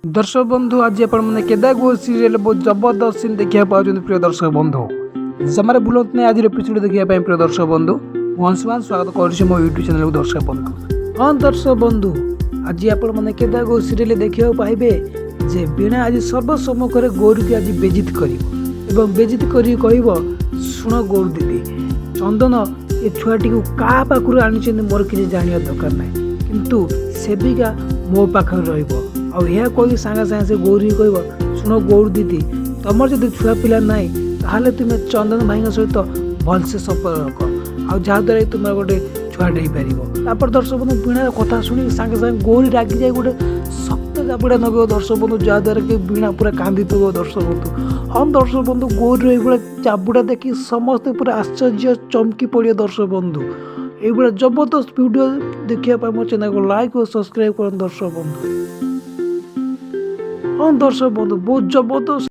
दर्शक बंधु आज आपने केदा गो सीरियल बहुत जबरदस्त सीन देखा पाँच प्रिय दर्शक बंधु जमारे बुलत नहीं आज एपिसोड देखा प्रिय दर्शक बंधु हंसमान स्वागत कर मो यूट्यूब चैनल दर्शक बंधु। हाँ दर्शक बंधु आज आपने केदा गो सीरियल देखा पाइबे जे बीणा आज सर्वसम्मुख गौरी को आज बेजित कर बेजित कर शुण गौर दीदी चंदन ये छुआटी को क्या पाखु आनी मोर किसी जाना दरकार ना किंतु सेविका मो पाखे रहा कही सागे सागे से गौरी कह शुण गौर दीदी तुम जब छुआ पिला ना ताहले तुम्हें चंदन भाई सहित भलसे संपर्क रख आ जहाद्वारा तुम गोटे छुआटे हो पार। दर्शक बंधु बीणा कथा शुणी सागे सागे गौरी रागी जाए गोटे शक्त चापुड़ा नगे दर्शक बंधु जहाद्वारा कि बीणा पूरा कांदी पड़ो दर्शक बंधु। हाँ दर्शक बंधु गौरी ये चापुड़ा देखी समस्ते पूरा आश्चर्य चमकी पड़े दर्शक बंधु। ये जबरदस्त वीडियो देखा मो चैनल को लाइक और सब्सक्राइब कर दर्शक बंधु। हाँ दर्शक बंधु बहुत जबरदस्त।